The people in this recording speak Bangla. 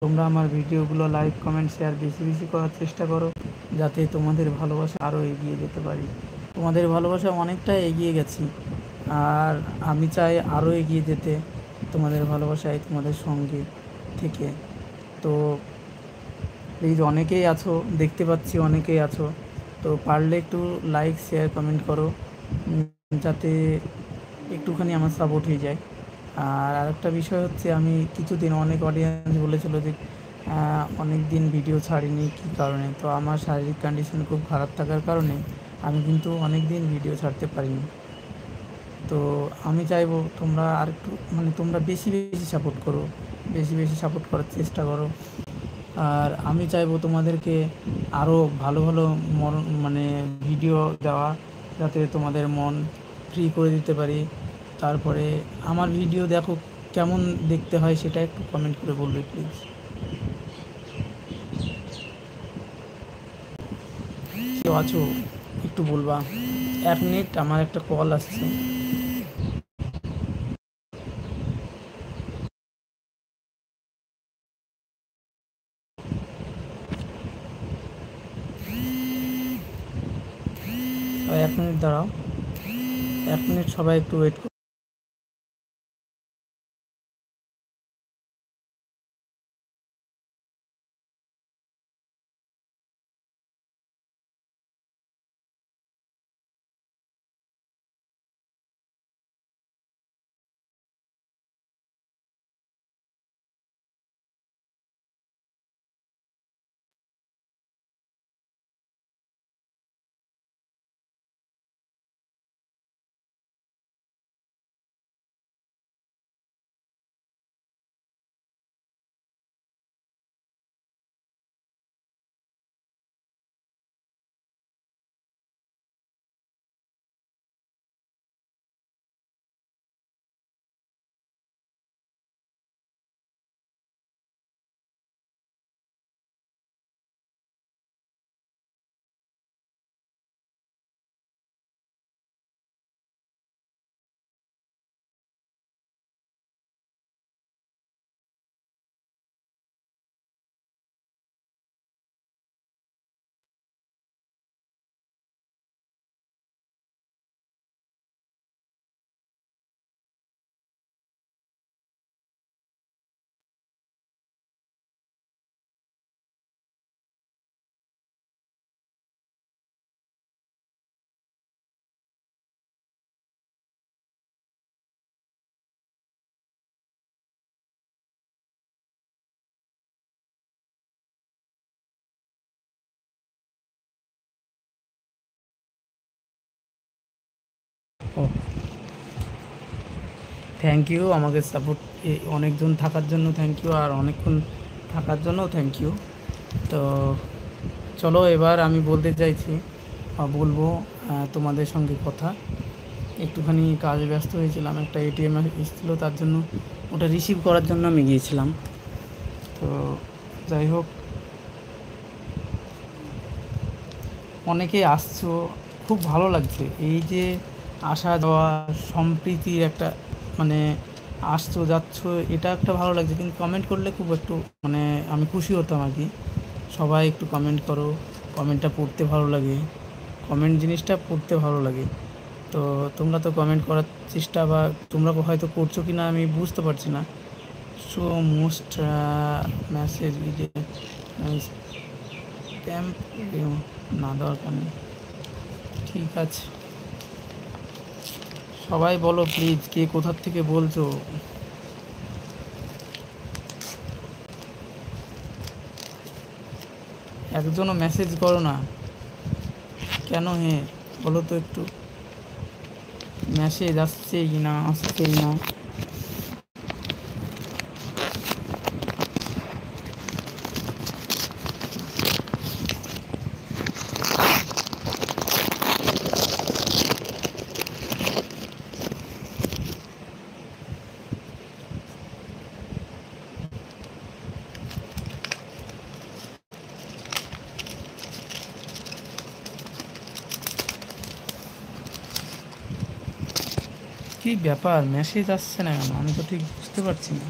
তোমরা আমার ভিডিওগুলো লাইক কমেন্ট শেয়ার বেশি বেশি করার চেষ্টা করো, যাতে তোমাদের ভালোবাসা আরও এগিয়ে যেতে পারি। তোমাদের ভালোবাসা অনেকটা এগিয়ে গেছি, আর আমি চাই আরও এগিয়ে যেতে তোমাদের ভালোবাসায়, তোমাদের সঙ্গে থেকে। তো প্লিজ, অনেকেই আছো, দেখতে পাচ্ছি অনেকেই আছো, তো পারলে একটু লাইক শেয়ার কমেন্ট করো, যাতে একটুখানি আমার সাপোর্ট হয়ে যায়। আর আরেকটা বিষয় হচ্ছে, আমি কিছুদিন অনেক অডিয়েন্স বলেছিল যে অনেক দিন ভিডিও ছাড়িনি, কী কারণে। তো আমার শারীরিক কন্ডিশন খুব খারাপ থাকার কারণে আমি কিন্তু অনেক দিন ভিডিও ছাড়তে পারিনি। তো আমি চাইবো তোমরা আর একটু, মানে তোমরা বেশি বেশি সাপোর্ট করো, বেশি বেশি সাপোর্ট করার চেষ্টা করো। আর আমি চাইবো তোমাদেরকে আরও ভালো ভালো মানে ভিডিও দেওয়া, যাতে তোমাদের মন ফ্রি করে দিতে পারি। তারপরে আমার ভিডিও দেখো, কেমন দেখতে হয় সেটা একটু কমেন্ট করে বলবে প্লিজ। কেউ আছো একটু বলবা। 1 মিনিট, আমার একটা কল আসছে। সবাই 1 মিনিট দাঁড়াও, 1 মিনিট সবাই একটু ওয়েট করো। ও, থ্যাংক ইউ আমাকে সাপোর্ট অনেকজন থাকার জন্য, থ্যাংক ইউ, আর অনেকক্ষণ থাকার জন্য থ্যাংক ইউ। তো চলো, এবার আমি বলতে চাইছি বলবো তোমাদের সঙ্গে কথা। একটুখানি কাজে ব্যস্ত হয়েছিলাম, একটা এটিএম এসেছিলো, তার জন্য ওটা রিসিভ করার জন্য আমি গিয়েছিলাম। তো যাই হোক, অনেকে আসছো, খুব ভালো লাগছে এই যে আসা যাওয়া, সম্প্রীতির একটা, মানে আসছো যাচ্ছ, এটা একটা ভালো লাগছে। কিন্তু কমেন্ট করলে খুব একটু, মানে আমি খুশি হতাম আর কি। সবাই একটু কমেন্ট করো, কমেন্টটা পড়তে ভালো লাগে, কমেন্ট জিনিসটা পড়তে ভালো লাগে। তো তোমরা তো কমেন্ট করার চেষ্টা, বা তোমরা হয়তো করছো কি না আমি বুঝতে পারছি না। সো মোস্ট মেসেজ স্প্যাম না, দরকার নেই, ঠিক আছে। সবাই বলো প্লিজ, কে কোথার থেকে বলছো। একজনও মেসেজ করো না কেন? হে, বলো তো একটু, মেসেজ আসছেই না, আসছেই না। কী ব্যাপার, মেসেজ আসছে না কেন? আমি তো ঠিক বুঝতে পারছি না।